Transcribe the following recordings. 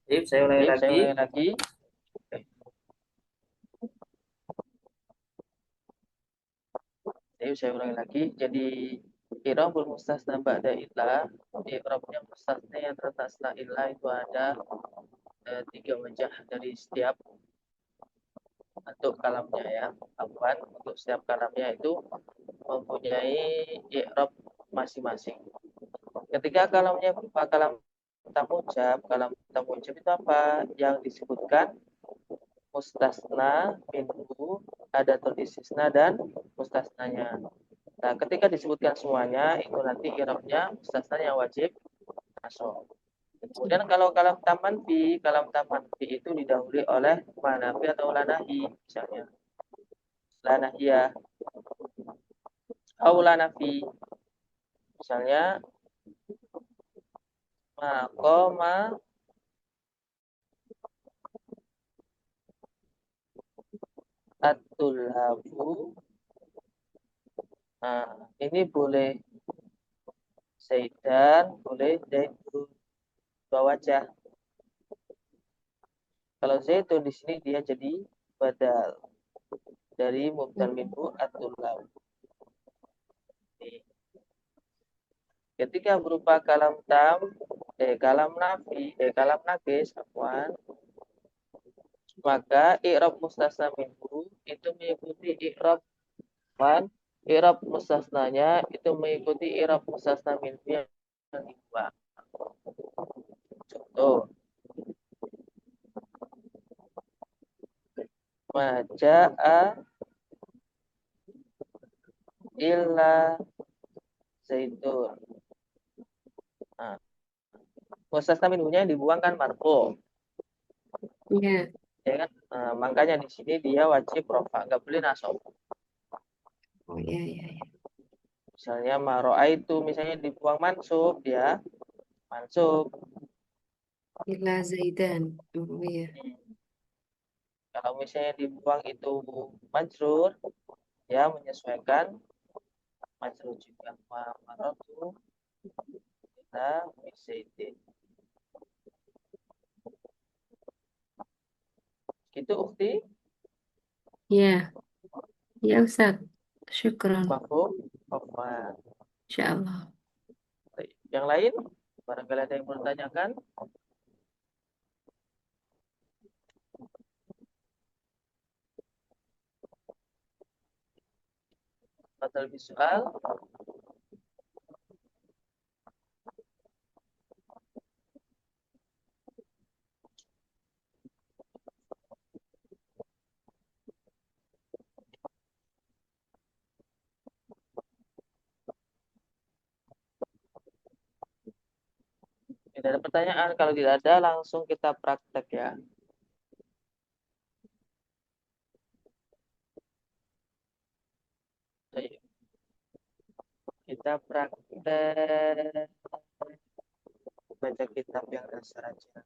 Saya ulangi Saya lagi. ulangi lagi. Saya ulangi lagi. Jadi i'rabul mustasna ba'da illa, i'rabnya mustasna yang terletak setelah illa itu ada tiga wajah dari setiap bentuk kalamnya ya. Afwan, untuk setiap kalamnya itu mempunyai i'rab masing-masing. Ketika kalamnya berupa kalam tamujab itu apa? Yang disebutkan mustasna, minhu, adatul istisna dan mustasnanya. Nah, ketika disebutkan semuanya itu nanti i'rabnya mustasna yang wajib masuk. Kemudian kalau kalam taman fi itu didahului oleh manafi atau lanahi misalnya. Lanahiyah au lanafi. Misalnya maqama at-tullabu. Nah, ini boleh Zaidan, boleh Zaidun, dua wajah. Kalau Zaidun di sini dia jadi badal dari mubdal minhu at-tullab. Ketika berupa kalam nafis, afwan, maka i'rab mustasna minhu itu mengikuti i'rab mustasnanya itu mengikuti i'rab mustasna minhu yang kedua. Contoh, maja'a illa zaitun. Nah, mustasna minhunya yang dibuang kan marfu, Ya. ya kan? Nah, makanya di sini dia wajib rafa, nggak boleh nasab. Oh ya ya ya. Misalnya itu misalnya dibuang mansub, dia mansub. Ila Zaidan. Oh ya. Kalau misalnya dibuang itu majrur, ya menyesuaikan majrur juga. Maratu kita bisaidin. Gitu ukti, Ya. Ya Ustaz. Syukran. mafhum, apa? Insyaallah. Yang lain, barangkali ada yang mau tanyakan. Atau lebih soal, tidak ada pertanyaan. Kalau tidak ada, langsung kita praktek ya. Baik, kita praktek baca kitab yang dasar aja.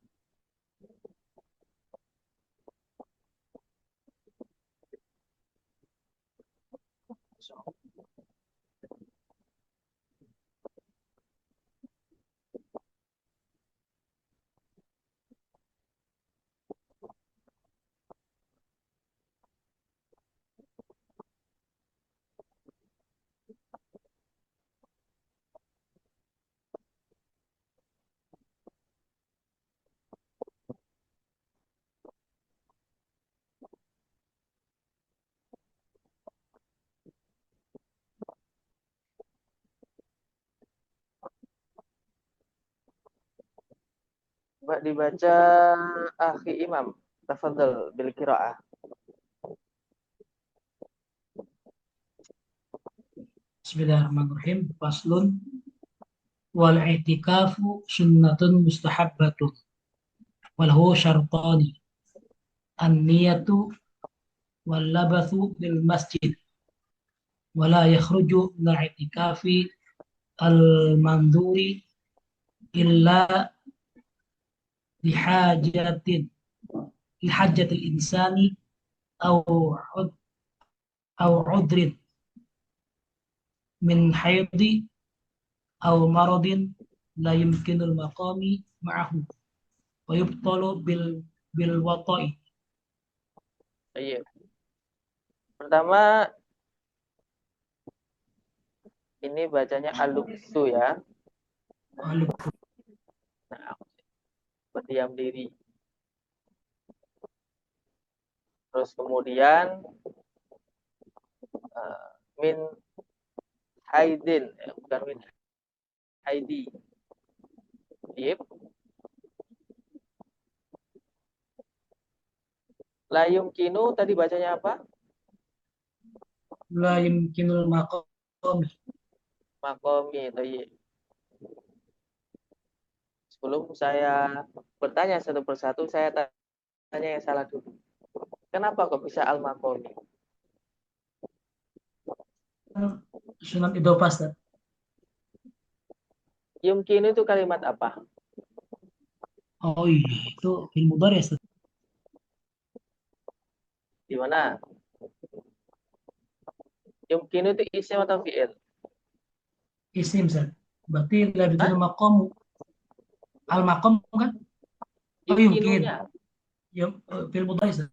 So, coba dibaca Akhi Imam. Tafadhal bil qiraah. Bismillahirrahmanirrahim. Faslun wal i'tikafu sunnatun mustahabbatun wal huwa syartani an-niyatu wal labathu lil masjid wala yakhruju min i'tikafi al manduri illa lihajatin lihajatil insani aw ud aw udrin min haidi aw maradin la yumkinul maqami ma'ahu wa yubtalu bil wata'i. Iya. Pertama ini bacanya aluksu ya. Alif Nah, berdiam diri. Terus kemudian min haidin, bukan min haidi. Iya. La yumkinu tadi bacanya apa? la yumkinul maqam. Makomi. Iya. Sebelum saya bertanya satu persatu, saya tanya yang salah dulu. Kenapa kok bisa al-makomi? Sunat idhofah Ustaz. Yumkinu itu kalimat apa? Oh iya, itu fil mudhari ya Ustaz. Di mana? Yumkinu itu isim atau fi'il? Isim Ustaz. Berarti la Hah? yumkinul maqam. Al maqam kan? Oh yumkin. Yumkinunya Fil mudhari Ustaz.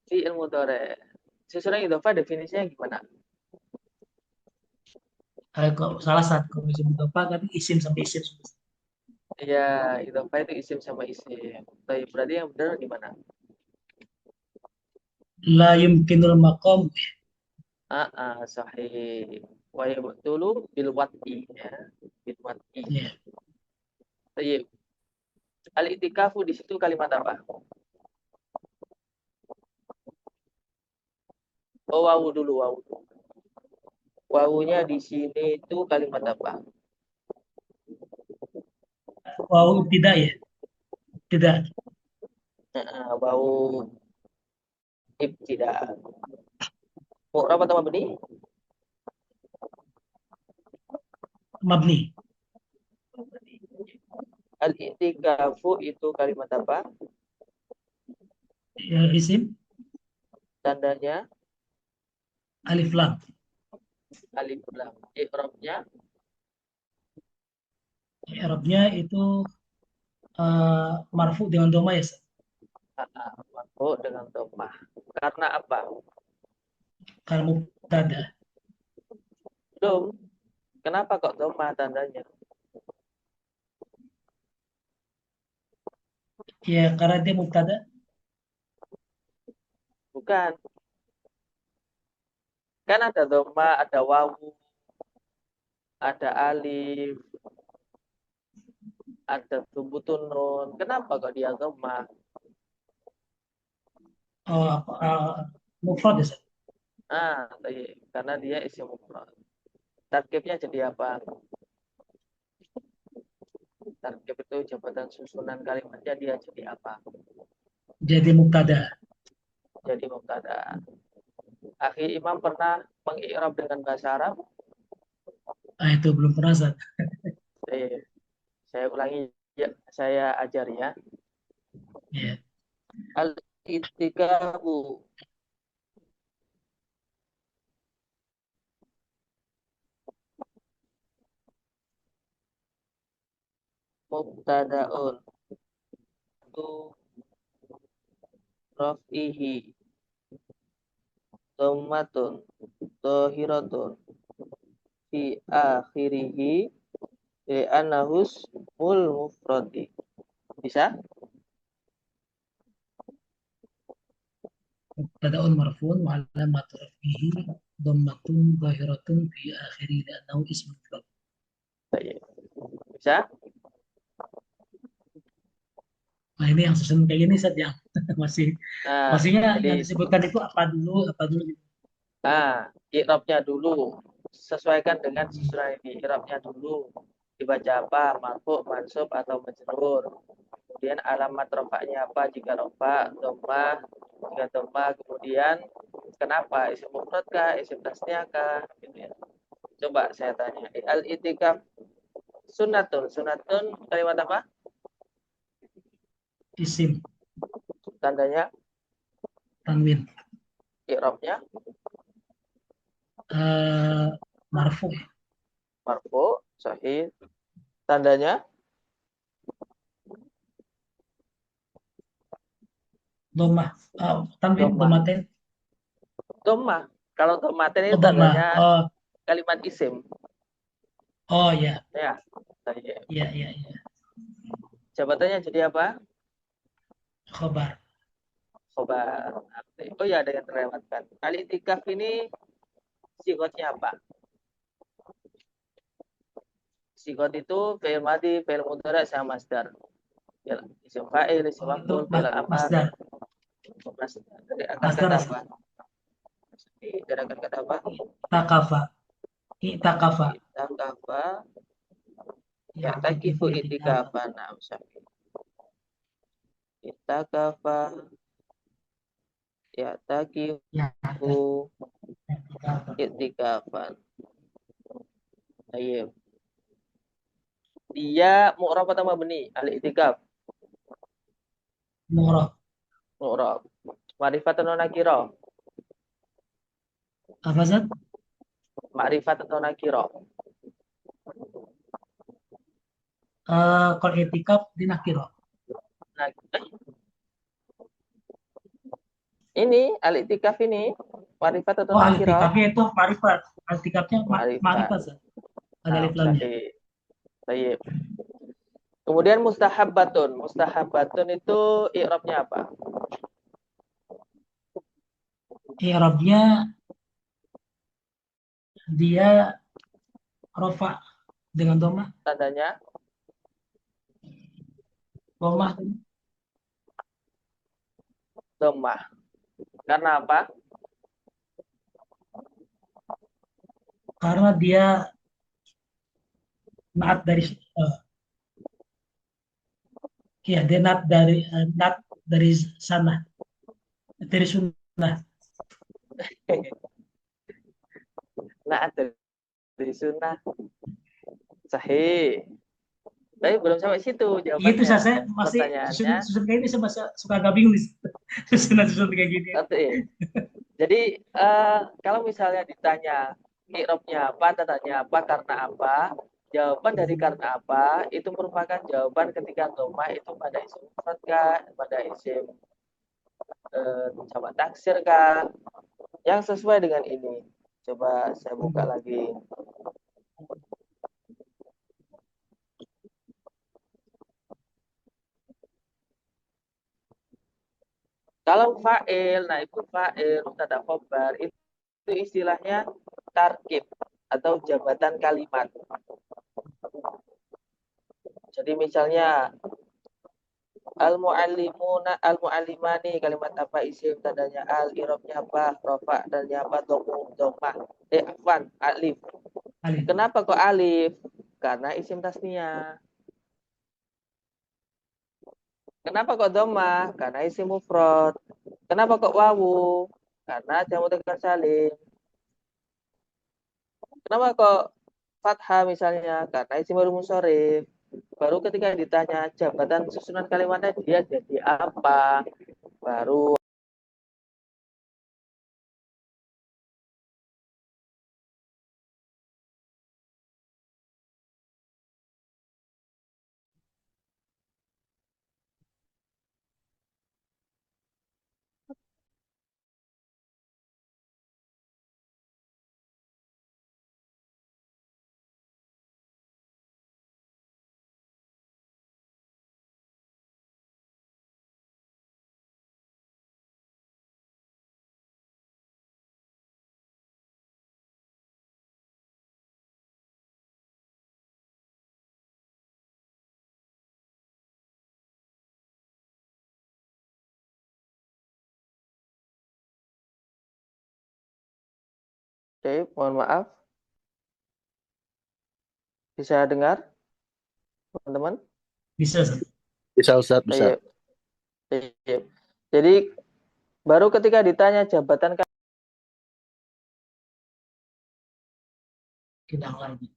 fi'il mudhari. Sesuai idhofah definisinya gimana? Kalau salah satu kalau isim idhofah kan isim sampai isim. Ya, idhofah itu isim sama isim. Tapi berarti yang benar gimana? La yumkinul maqam. Sahih. Wa yabtulu bil wat'i ya. Bil wat'i. Ya. Tayyib. Al-i'tikafu di situ kalimat apa? Oh, wawu dulu, wawu. Wawunya di sini itu kalimat apa? Wow, tidak ya. Tidak. Wawu ibtida. Mu'rab atau mabni? Mabni. Al-i'tikafu itu kalimat apa? Ya, isim. Tandanya Alif lam. alif lam. I'rabnya Arabnya itu marfu dengan doma ya Ustaz. marfu dengan dhammah. Karena apa? Kalau mubtada. Belum. Kenapa kok dhammah tandanya? Ya, karena dia mubtada. Bukan. Kan ada dhammah, ada wawu, ada alif, ada thumbutun nun. Kenapa kok dia dhammah? Mufrad ya Ustaz. Karena dia isim mufrad. Tarkibnya jadi apa? Tarkib itu jabatan susunan kalimatnya dia jadi apa? Jadi mubtada. Jadi mubtada. Akhi Imam pernah mengi'rab dengan bahasa Arab? Itu belum pernah Ustaz. Eh, saya ulangi ya, saya ajar ya. Ya. Al-ittikafu mubtadaun itu raf'ihi dhammatun dhahiratun fi akhirihi li'annahus mul mufradi. Bisa? Mubtada'un marfu'un wa 'alamat raf'ihi dhammatun zahiratun fi akhirih li'annahu ismun mufrad. Bisa? Nah, ini yang susun kayak gini Ustaz yang masih Nah, maksudnya jadi yang disebutkan itu apa dulu gitu. i'rabnya dulu. Sesuaikan dengan susunan ini. I'rabnya dulu. Dibaca apa? Marfu, mansub, atau majrur. Kemudian alamat rofaknya apa? Jika rofak, dhammah, jika dhammah, kemudian kenapa? Isim mufrad kah? Isim tasniah kah? Gitu ya. Coba saya tanya. Al-itikaf sunatun. Sunatun kalimat apa? Isim Tandanya tanwin i'rabnya marfu. marfu, sahih. Tandanya Domah. Tanwin, Domah. domaten. Domah. Kalau domaten Oh, itu domah. tandanya Oh, kalimat isim. oh ya, Ya. Baik. ya, ya, ya. Jabatannya jadi apa? Khobar. Khobar. Oh ya, dengan terlewatkan. Al-i'tikaf ini sigotnya apa? Sigot itu fi'il madhi, fi'il mudhari' sama masdar. Ya, isim fa'il, isim Oh, itu maf'ul, fi'il amar, masdar. masdar. Dari akar Masdar kata apa? Dari akar kata apa? takafa. Itakafa. Itakafa, ya Ya, takifu tikifu itikafa. itikafa. Nah, misalnya. Itakafa, ya takifu Ya, itikafa. itikafan. Ayo. Dia mu'rab atau mabni? Al-i'tikaf. Murah. Mu'rab. Ma'rifat atau nakira? Apa, Zat? Ma'rifat atau nakira? Kalau itikaf dinakiro. Nah, ini al-i'tikaf ini ma'rifat atau Oh, nakira? itikafnya itu marifat. Itikafnya Ma'rifat. marifat, Zat. Ada Nah, alif lamnya. sahih. Baik. Kemudian mustahabbatun. Mustahabbatun itu i'rabnya apa? I'rabnya dia rofa dengan domah. Tandanya Domah dhammah. Karena apa? karena dia naat dari ya dia naat dari sana dari sunnah. Nah, dari sunnah. Sahih. Tapi belum sampai situ Itu jawabannya. saya masih Pertanyaannya, susun kayak ini saya masih suka agak bingung nih. Susun kayak gini. oke. Jadi kalau misalnya ditanya i'rabnya apa, tandanya apa, karena apa, jawaban dari karena apa itu merupakan jawaban ketika dhammah itu pada isim mufrad kah, pada isim jamak taksir kah, yang sesuai dengan ini. Coba saya buka lagi. Kalau fa'il, naibul fa'il, mubtada khobar itu istilahnya tarkib atau jabatan kalimat. Jadi misalnya al-muallimuna al-muallimani kalimat apa isim tandanya al irobnya apa rofa tandanya apa dhammah afwan alif. Alif. Kenapa kok alif? Karena isim tasnia. Kenapa kok dhammah? Karena isim mufrad. Kenapa kok wawu? Karena jamu tegar salim. Kenapa kok fathah misalnya? Karena isim baru musyarif. Baru ketika ditanya jabatan susunan kalimatnya dia jadi apa? Baru oke, mohon maaf. Bisa dengar, teman-teman? Bisa, Zat. Bisa Ustadz, bisa. Baik. Baik. Jadi baru ketika ditanya jabatan Kita lagi.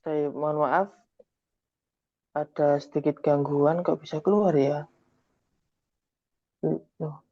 Baik, mohon maaf, ada sedikit gangguan, kok bisa keluar ya? Loh,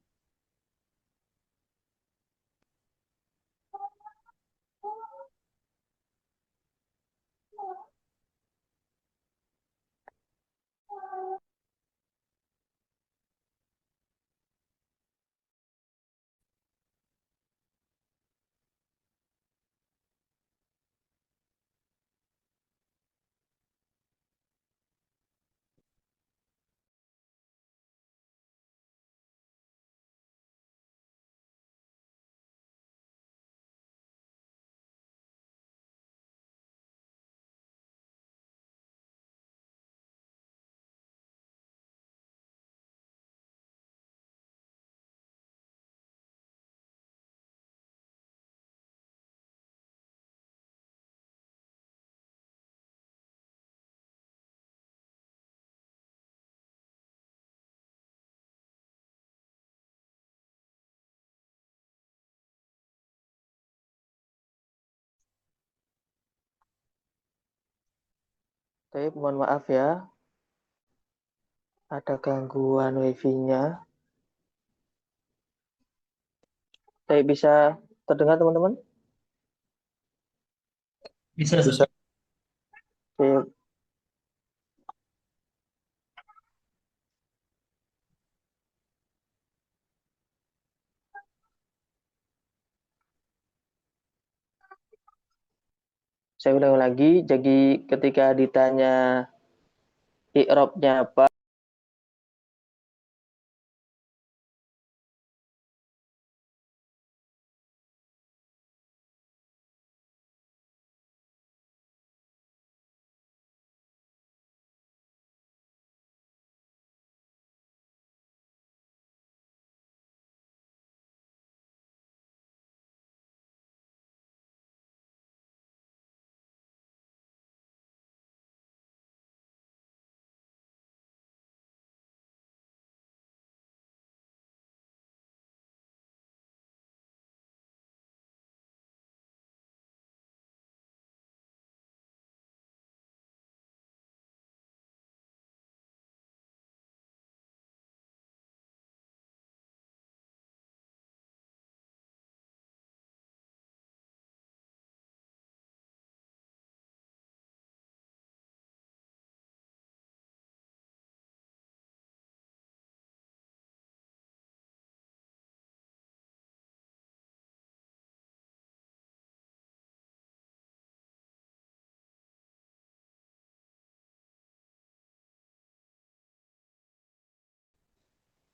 baik, mohon maaf ya, ada gangguan wifi-nya. Baik, bisa terdengar teman-teman? Bisa, Bisa. Baik, saya ulang lagi, jadi ketika ditanya i'rabnya apa,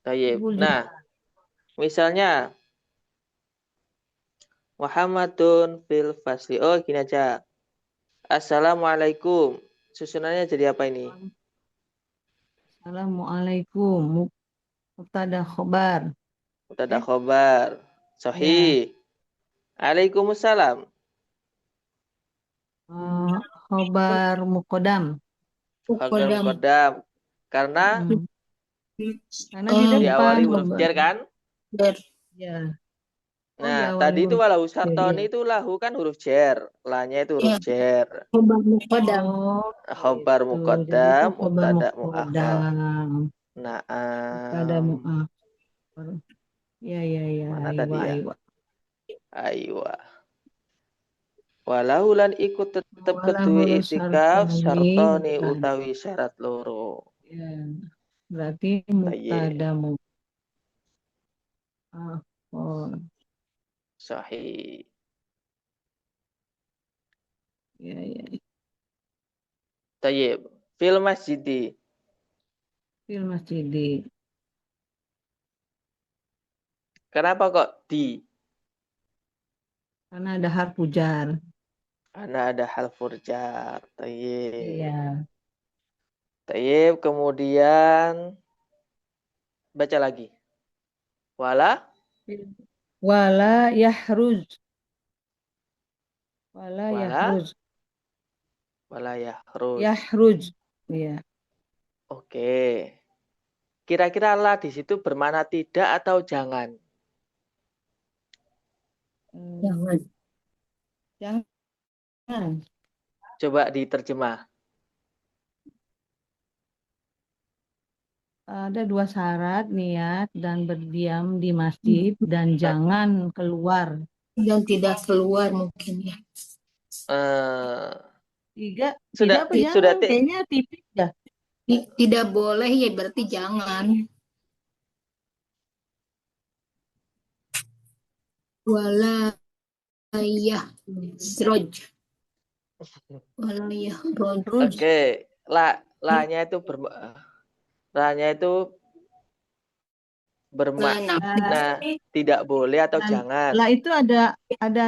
baik. Nah, misalnya Muhammadun fil fasli. Oh, gini aja. Assalamualaikum. Susunannya jadi apa ini? Assalamualaikum. Mubtada khobar. Mubtada khobar. Sahih. Waalaikumsalam. Khobar mukodam. Khobar muqaddam. Karena Karena di depan. diawali huruf jar kan? Ya. Nah, diawali tadi itu huruf walau jar, sartoni ya. itu lahu kan huruf jar. La-nya itu huruf jar. Oh, Khobar gitu. Jadi itu muqaddam, khobar mubtada muakhar. mukodam. Mubtada Naam. muakhar. Ya, ya, ya. Mana tadi ya? Aywa. Aywa. Walau lan ikut tetep Walau kedue huruf itikaf sartoni, sartoni bukan. utawi syarat loro. Ya. Berarti Tayyib. mubtada muakhar. Sahih. Ya, ya. Tayyib. Fil masjidi. Fil masjidi. Kenapa kok di? Karena ada harfu jar. Karena ada hal furjar. Tayyib. Iya. Tayyib. Kemudian baca lagi. Wala. Wala yahruz. Wala Wala. yahruz. Wala yahruz. Yahruz. Iya. Oke. Kira-kira la di situ bermakna tidak atau jangan? Jangan. Jangan. Coba diterjemah. Ada 2 syarat, niat dan berdiam di masjid dan jangan keluar. Dan tidak keluar mungkin ya. Eh, 3, sudah tidak apa sudah jangan? Kayaknya tipis dah. Tidak boleh ya berarti jangan. Wala yahroj. Wala yahroj. Oke, la-nya itu la-nya itu bermakna Lah, tidak boleh atau lah, jangan. lah itu ada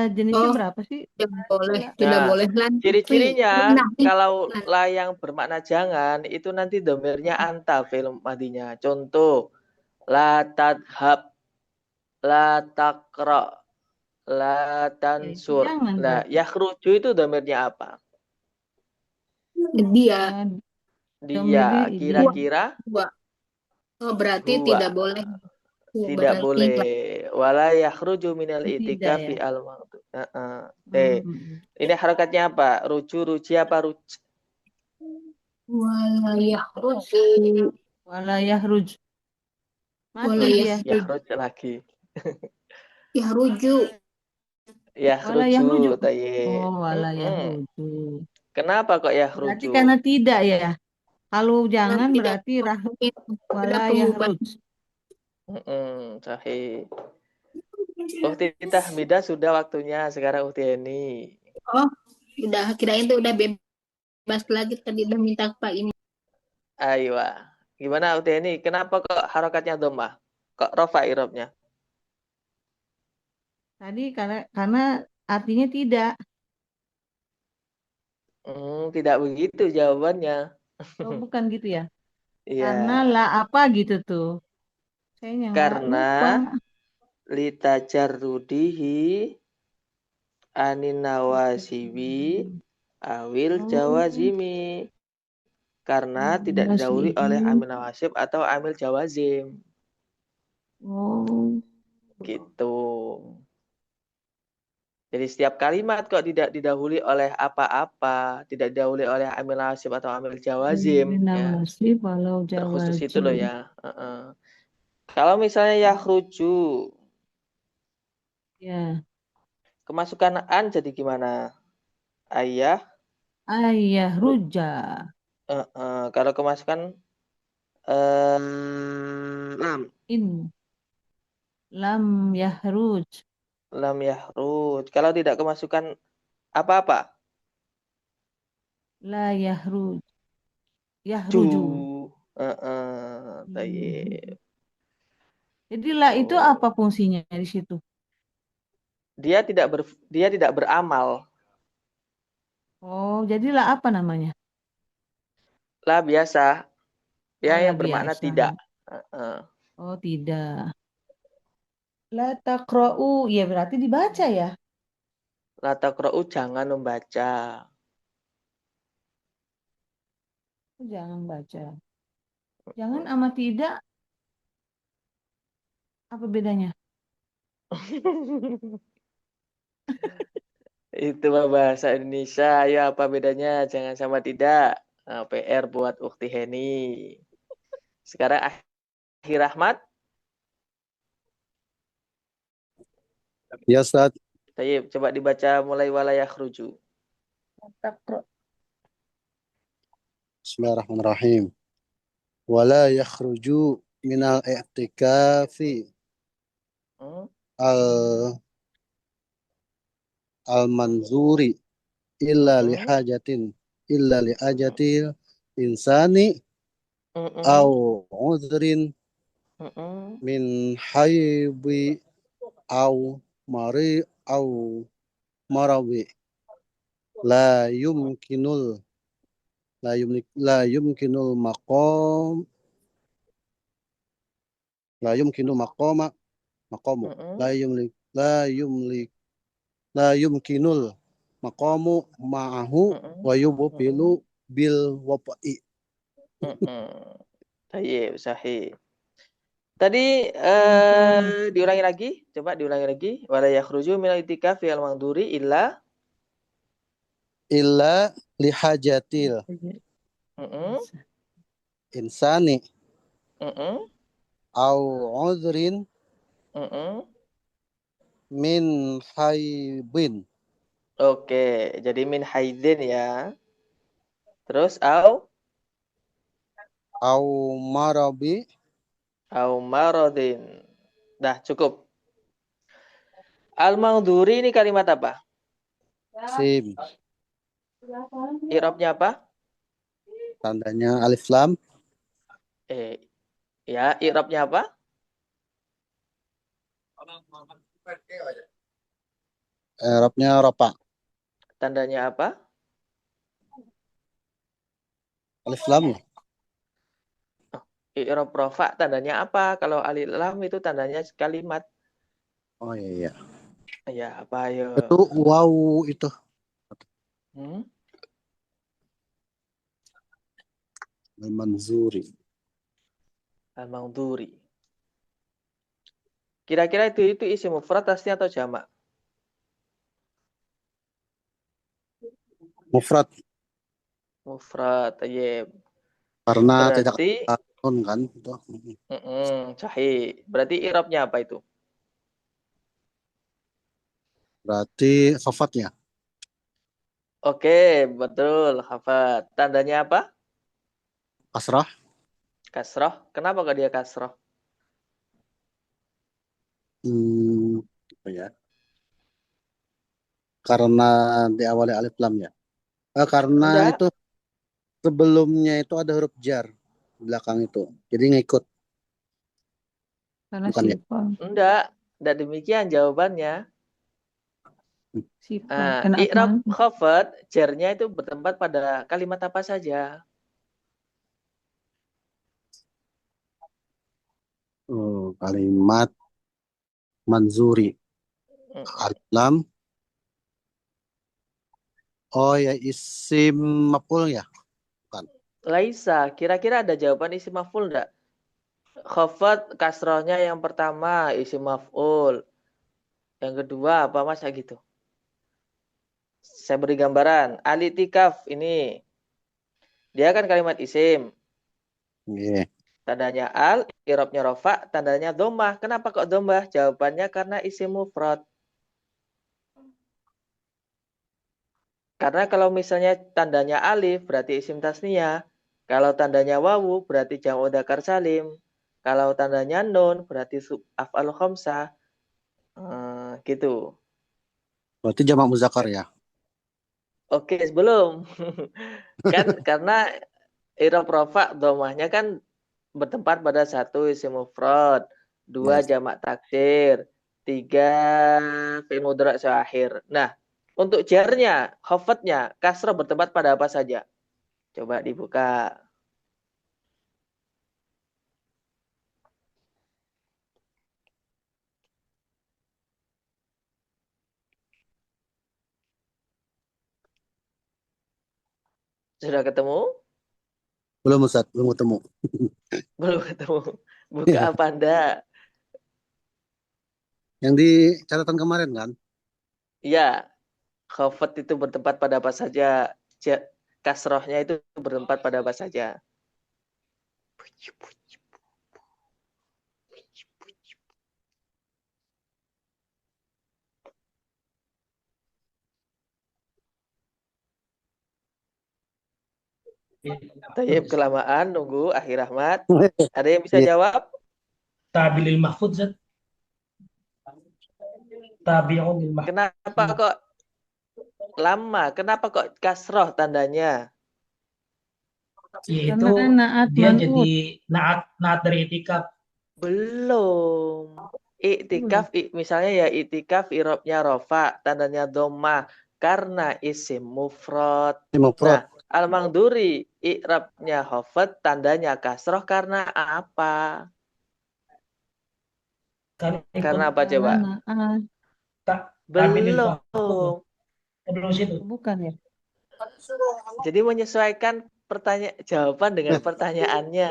jenisnya Oh, berapa sih? tidak boleh, tidak Nah, boleh lagi. ciri-cirinya Nah, kalau la yang bermakna jangan itu nanti domirnya anta fi'il madinya. Contoh, la tadhab, la taqra, la tansur. Jangan Nah, berarti. yakhruju itu domirnya apa? dia Dia Domirnya kira-kira dua. Oh, berarti huwa. tidak boleh. Tidak Berarti boleh. Wala yakhruju minal tidak itikafi ya. al-maqtu. T. Hmm. Ini harakatnya apa? Ruju, ruji apa ruj? wala yahroj. Wala yahruj. Wala Mati dia. Yakhruj lagi. yahruju. Wala yahruju. Yakhruju, tayyib. Oh, wala yahruju. Kenapa kok Berarti yakhruju? karena tidak ya. Kalau jangan Tidak berarti ada wala pengubah. yahruj. Sahih. Ukti Tahmidah sudah waktunya, sekarang Ukti Eni. Oh, udah kirain tuh udah bebas lagi tadi udah minta Pak Imam. Aywa. Gimana Ukti Eni? Kenapa kok harakatnya dhammah? Kok rafa i'rabnya? Tadi karena artinya tidak. Tidak begitu jawabannya. Oh, bukan gitu ya. Iya. Karena lah apa gitu tuh. Kayaknya nggak Karena lupa. litajarrudihi anin nawasibi awil Oh, jawazimi. Karena tidak didahului oleh amil nawasib atau amil jawazim. oh, Gitu. Jadi setiap kalimat kok tidak didahului oleh apa-apa, tidak didahului oleh amil nawasib atau amil jawazim. Ya. nawasib walau Terkhusus itu loh jawazim. ya. Kalau misalnya yakhruju, Ya, kemasukan an jadi gimana? Ayah. ayah ruja. Kalau kemasukan lam. Lam yahruj. Lam yahruj. Kalau tidak kemasukan apa-apa? La yahruj. Ju. Yahruju. Tayyib. Jadi la itu apa fungsinya di situ? Dia tidak beramal. Oh, jadi la apa namanya? La biasa. Ya, Oh, la yang bermakna biasa. tidak. Oh, tidak. La taqra'u, ya berarti dibaca ya? La taqra'u, jangan membaca. Jangan baca. Jangan sama tidak, apa bedanya? Itu mah bahasa Indonesia. Ayo apa bedanya? Jangan sama tidak. PR buat Ukti Heni. Sekarang akhir Rahmat. Ya, Ustaz. Tayyib, coba dibaca mulai wala yakhruju. Bismillahirrahmanirrahim. Wala yakhruju minal i'tikafi al-manzuri illa li hajatil insani au udhrin min haybi au marawi la yumkinul maqamu la yumkinul maqamu ma'ahu wa yubbilu bil wapai. Tayyib, sahih. Tadi diulangi lagi, coba diulangi lagi. Wala yakhruju minal itikafi al-manduri illa lihajatil Mm-mm. insani Mm-mm. au udhrin Mm-mm. min haibin Oke, jadi min haidin ya. Terus au marabi au marodin. Dah cukup. Al-Maudhuri ini kalimat apa? sim, I'rabnya apa? tandanya alif lam, Eh, ya, i'rabnya apa? Arabnya ropa, Tandanya apa? alif lam. I'rab rafa tandanya apa? Kalau alif lam itu tandanya kalimat. Oh iya, iya. Ya, apa ayo? Itu wow itu Hmm? al-manzuri. Al-Maudhuri. Kira-kira itu isi mufrad asli atau jamak? Mufrad Mufrad, tayyib. karena tidak Berarti ada nun kan itu. sahih. Berarti i'rabnya apa itu? Berarti khafatnya Oke, betul, hafat. Tandanya apa? kasrah. Kasroh. Kenapa kok dia kasroh? Apa ya? Karena diawali alif lam ya. Karena Enggak, itu sebelumnya itu ada huruf jar di belakang itu. Jadi ngikut, Karena bukan ya? sifat. enggak demikian jawabannya. Sifat. Nah, Kenapa? i'rab khafat, jarnya itu bertempat pada kalimat apa saja? Kalimat manzuri. Alif lam. Oh ya isim maf'ul ya? Bukan. Laisa, kira-kira ada jawaban isim maf'ul enggak? Khafat kasrohnya yang pertama isim maf'ul. Yang kedua apa masa gitu? Saya beri gambaran. Alitikaf ini. Dia kan kalimat isim. Iya. Tandanya al, i'rabnya rofa, tandanya dhammah. Kenapa kok dhammah? Jawabannya karena isim mufrad. Karena kalau misalnya tandanya alif berarti isim tasniyah. Kalau tandanya wawu berarti jam'u dzakar salim. Kalau tandanya nun berarti af'al khamsah. Gitu. Berarti jamak muzakkar ya? Oke, sebelum. Kan karena i'rab rafa dhammahnya kan bertempat pada satu isim mufrad, dua Yes. jamak taksir, tiga fi'il mudhari' akhir. Nah, untuk jarnya, khafatnya, kasrah bertempat pada apa saja? Coba dibuka. Sudah ketemu? Belum Ustaz, belum ketemu. Belum ketemu. Buka apa Anda? Yang di catatan kemarin kan? Ya, khafat itu bertempat pada apa saja? Kasrohnya itu bertempat pada apa saja? Tayyib kelamaan nunggu akhir Ahmad. Ada yang bisa Iya. jawab? Tabilil mahfud Zat. Tabi'un lil mahfud. Kenapa kok lama? Kenapa kok kasroh tandanya? Yaitu Karena naat dia man'ut. jadi naat dari itikaf. Belum. Iktikaf, misalnya ya iktikaf i'rabnya rofa, tandanya dhammah karena isim mufrad. Mufrad. Nah, al-Maudhuri i'rabnya khafat, tandanya kasroh karena apa? Karena apa coba? Karena naat. Tabilil mahfud. Belum. Belum situ. Bukan ya? Jadi menyesuaikan jawaban dengan pertanyaannya.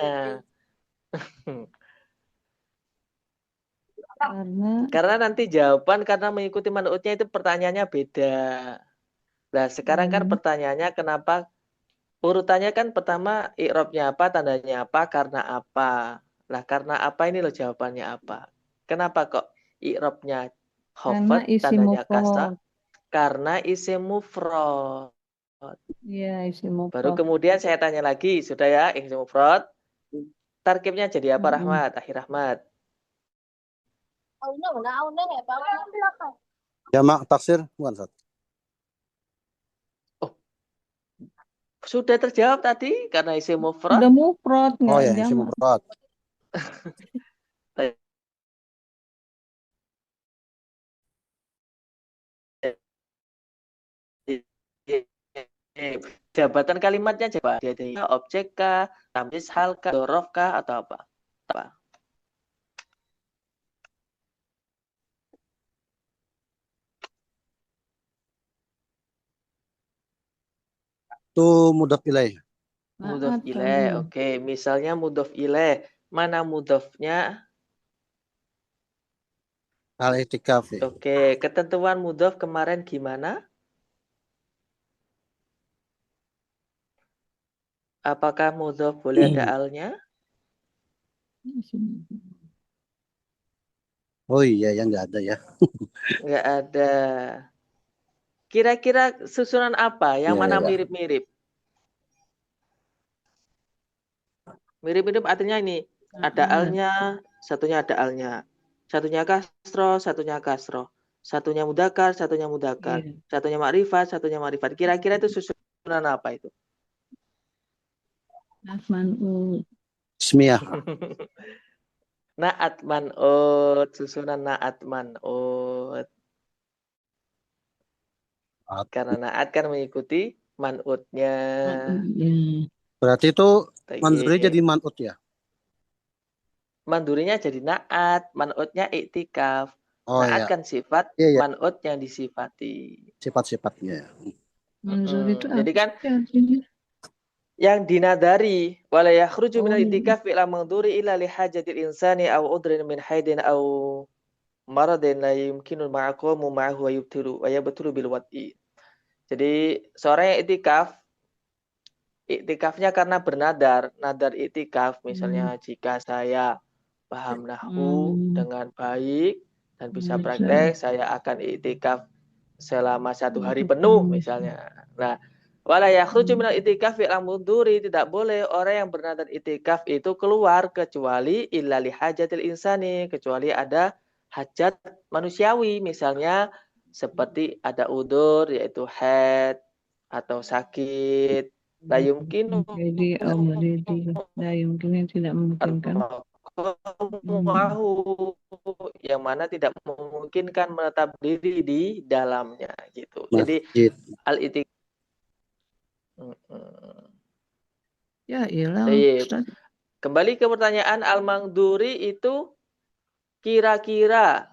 Karena Karena nanti jawaban karena mengikuti manutnya itu pertanyaannya beda. Nah, sekarang kan Hmm. pertanyaannya kenapa urutannya kan pertama i'rabnya apa, tandanya apa, karena apa. Lah karena apa ini loh jawabannya apa. Kenapa kok i'rabnya Karena khafat, isim tandanya kasrah? mufrad. Karena isim mufrad. Iya, isim Baru mufrad. kemudian saya tanya lagi, sudah ya, isim mufrad. Tarkibnya jadi apa Mm-mm. Rahmat? Akhir Rahmat. Jamak taksir bukan Ustaz? Oh, sudah terjawab tadi karena isim mufrad. Udah mufrad, Oh nggak ya, isim jamak. mufrad. Jabatan kalimatnya coba. Dia objek kah, tamyiz hal kah, dzaraf kah atau apa? Apa? Itu mudhaf ilaih. Mudhof Naat ilaih. tadi. Oke, misalnya mudhof ilaih. Mana mudhofnya? Al-i'tikaf ya. Oke, ketentuan mudhof kemarin gimana? Apakah mudhof boleh ada alnya? Oh iya, yang nggak ada ya. Nggak ada. Kira-kira susunan apa? Yang Iya, mana iya. mirip-mirip? Mirip-mirip artinya ini. Ada Naat. alnya, satunya ada alnya. Satunya kasro, satunya kasro. Satunya mudakar, satunya mudakar. Iya. Satunya makrifat, satunya makrifat. Kira-kira itu susunan apa itu? Naat man'ut. Ismiyah. Naat man'ut. Susunan naat man'ut. Karena naat kan mengikuti man'utnya. Iya. Berarti itu manzuri Tayyib. jadi man'ut ya? Mandurinya jadi naat, man'utnya iktikaf. Oh Naat ya, kan sifat, iya ya, man'ut yang disifati. sifat-sifatnya ya. Manzur itu Jadi apa kan sih artinya? yang dinadari wala yakhruju Oh, minal itikaf ila manduri illa li hajatil insani aw udrin min haidin aw maradin la yumkinu ma'aqamu ma'ahu wa yabtulu bil wad'i. Jadi seorang yang iktikafnya karena bernadar, nadar iktikaf hmm. misalnya jika saya paham nahwu Hmm. dengan baik dan bisa Bisa. praktek, saya akan iktikaf selama 1 hari penuh Hmm. misalnya. Nah, wala yakhruju minal itikaf fi'la mudhuri, tidak boleh orang yang bernadar itikaf itu keluar kecuali illa li hajatil insani, kecuali ada hajat manusiawi, misalnya seperti ada udur yaitu haid atau sakit, la yumkinu Jadi, jadi, nah, mungkin tidak memungkinkan. Hmm. yang mana tidak memungkinkan menetap diri di dalamnya gitu. Jadi Masjid. al-itik. Ya, iyalah, Ustaz. Kembali ke pertanyaan al-mangduri itu kira-kira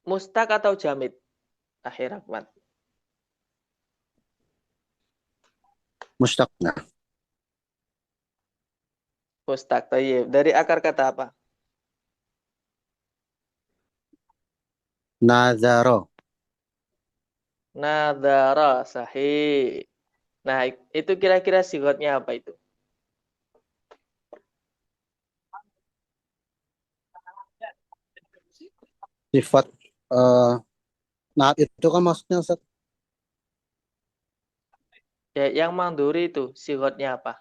mustaq atau jamid? Akhir Ahmad. Mustaq. Nah, Mustaq. Tayyib. Dari akar kata apa? nazaro. Nadara. Sahih. Nah, itu kira-kira sigotnya apa itu? Sifat naat itu kan maksudnya Ustaz, Ya, yang manduri itu sigotnya apa?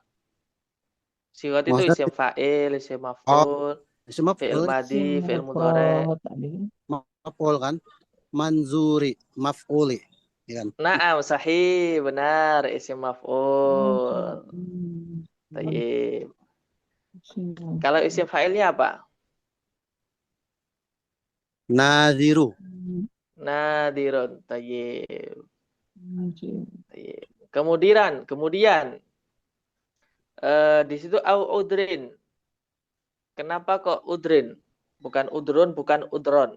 Sigot itu maksudnya isim fa'il, isim oh, maf'ul, isim fi'il maf'ul, madi, fi'il mudhari. Mufrad tadi. maf'ul kan? Manzuri, maf'uli, ya kan? Naam, sahih, benar, isim maf'ul. Tayyib. Kalau isim fa'ilnya apa? Naziru. Nadirun. Tayyib. Tayyib. Kemudian di situ au udrin. Kenapa kok udrin? Bukan udrun, bukan udron.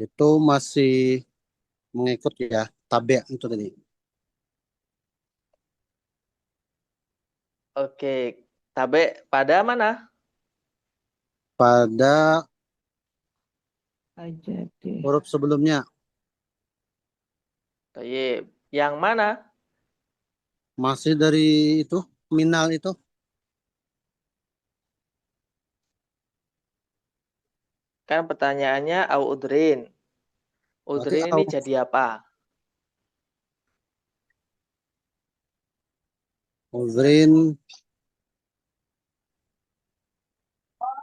Itu masih mengikut ya tabe itu tadi. Oke, tabe pada mana? Pada Ajati. Huruf sebelumnya Tayyib. Yang mana? masih dari itu minal itu. Kan pertanyaannya au udrin. Berarti Udrin ini au. jadi apa? Uzrin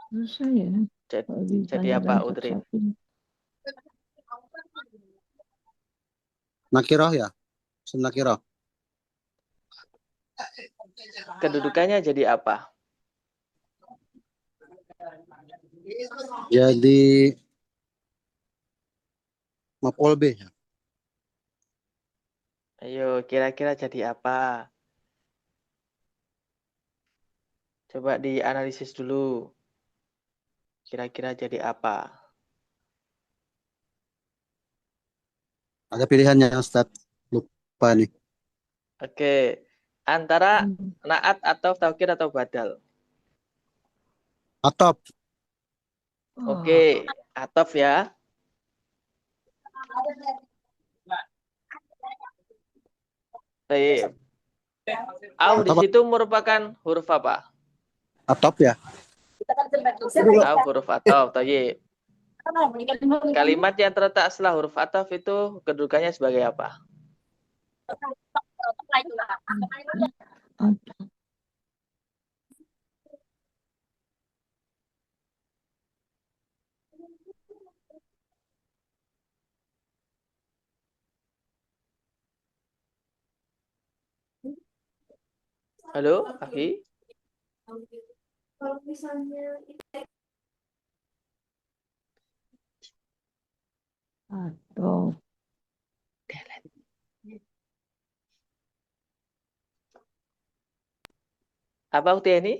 Susah ya. Jadi, Kalau jadi ditanya apa dan udrin? satu-satu. nakiroh ya. Isim nakiroh. Kedudukannya jadi apa? Jadi maf'ul bih. Ayo, kira-kira jadi apa? Coba dianalisis dulu. Kira-kira jadi apa? Ada pilihannya Ustaz. Lupa nih. Oke. Antara Hmm. naat atau taukid atau badal. Atop. Oke. Atof ya. Baik. Au di Atop. situ merupakan huruf apa? Atop ya. Au huruf ataf. Baik. Kalimat yang terletak setelah huruf ataf itu kedudukannya sebagai apa? Halo, Afi? Atau Apa Ukti ini?